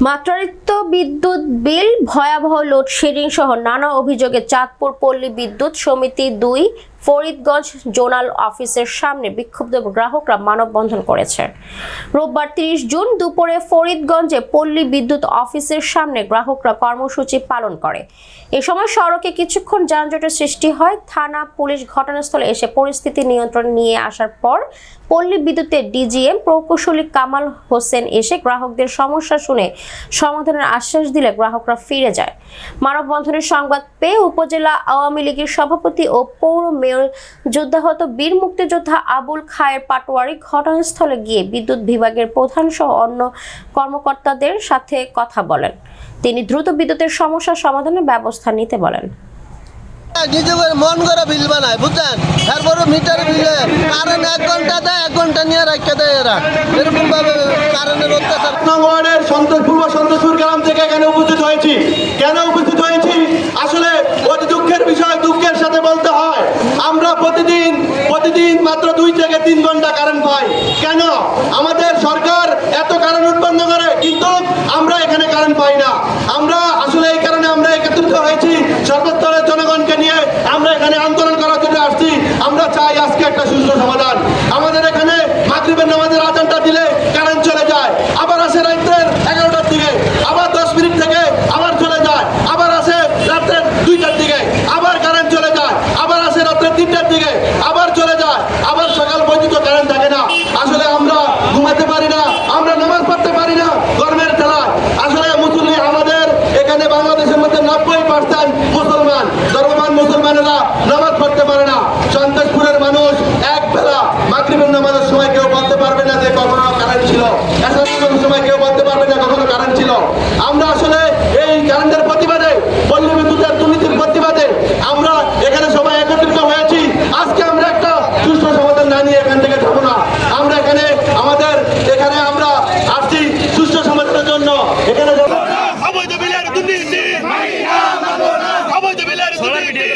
মাত্রাতিরিক্ত বিদ্যুৎ বিল, ভয়াবহ লোডশেডিং সহ নানা অভিযোগে চাঁদপুর পল্লী বিদ্যুৎ সমিতি ২ ফরিদগঞ্জ জোনাল অফিসের সামনে বিক্ষুব্ধ গ্রাহকরা মানববন্ধন করেছে। রোববার ৩০ জুন দুপুরে ফরিদগঞ্জে পল্লী বিদ্যুৎ অফিসের সামনে গ্রাহকরা কর্মসূচি পালন করে। এ সময় সড়কে কিছুক্ষণ যানজটের সৃষ্টি হয়। থানা পুলিশ ঘটনাস্থলে এসে পরিস্থিতি নিয়ন্ত্রণে নিয়ে আসার পর পল্লী বিদ্যুতের ডিজিএম প্রকৌশলী কামাল হোসেন এসে গ্রাহকদের সমস্যা শুনে সমাধানের আশ্বাস দিলে গ্রাহকরা ফিরে যায়। মানববন্ধনের সংবাদ পেয়ে উপজেলা আওয়ামী লীগের সভাপতি ও পৌর মেয়র যুদ্ধাহত বীর মুক্তিযোদ্ধা আবুল খায়ের পাটোয়ারি ঘটনাস্থলে গিয়ে বিদ্যুৎ বিভাগের প্রধান সহ অন্য কর্মকর্তাদের সাথে কথা বলেন। তিনি দ্রুত বিদ্যুতের সমস্যা সমাধানের ব্যবস্থা নিতে বলেন। নিজেদের মন করে বিল বানায়, বুঝছেন? তারপরে মিটার বিলে কারেন্ট 1 ঘন্টা দেয়, 1 ঘন্টা নিয়ে রাখতে দেয় এরা। এরকম ভাবে কারেন্টের অত্যাচার। নগরের সন্তোষপুর গ্রাম থেকে এখানে উপস্থিত হয়েছি। কেন উপস্থিত হয়েছি? আসলে অতি দুঃখের বিষয়, দুঃখের সাথে বলতে হয়, আমরা প্রতিদিন মাত্র 2 থেকে 3 ঘন্টা কারেন্ট পাই। কেন? আমাদের সরকার এত কারেন্ট উৎপন্ন করে, কিন্তু আমরা এখানে কারেন্ট পাই না। আমরা আসলে এই কারণে আমরা একত্রিত হয়েছি, সর্বস্তরের জনগণকে নিয়ে আমরা এখানে আন্দোলন করার জন্য আসছি। আমরা চাই আজকে একটা সুষ্ঠু সমাধান। আমাদের এখানে মাগরিবের নামাজের আজানটা দিলে কারেন্ট চলে যায়, আবার আসে রাত্রের 11টার দিকে, আবার 10 মিনিট থেকে আবার চলে যায়, আবার আসে রাত্রের 2টার দিকে, আবার কারেন্ট চলে যায়, আবার আসে রাত্রের 3টার দিকে, আবার চলে যায়, আবার সকাল পর্যন্ত কারেন্ট থাকে না। আসলে আমরা ঘুমাতে পারি না, আমরা নামাজ পড়তে পারি না গরমের ঠেলায়। আসলে মুসলিম আমাদের এখানে বাংলাদেশের মধ্যে 90% মুসলমান, ধর্মবান মুসলমানেরা নামাজ পড়তে পারে না। সন্তোষপুরের মানুষ এক বেলা মাগরিবের নামাজের সময় কেউ বলতে পারবে না যে কখনো কারেন্ট ছিল, এসবের সময় কেউ বলতে পারবে না কখনো কারেন্ট ছিল। আমরা আসলে এই কারেন্টের প্রতিবাদে, পল্লী বিদ্যুতের দুর্নীতির প্রতিবাদে আমরা এখানে সবাই একত্রিত হয়েছি। আজকে আমরা একটা সুষ্ঠু সমাধান না নিয়ে এখান থেকে যাবো না। আমরা এখানে আমরা আসছি সুষ্ঠু সমাধানের জন্য। এখানে অবৈধ বিলের দুর্নীতি, অবৈধ বিলের দুর্নীতি।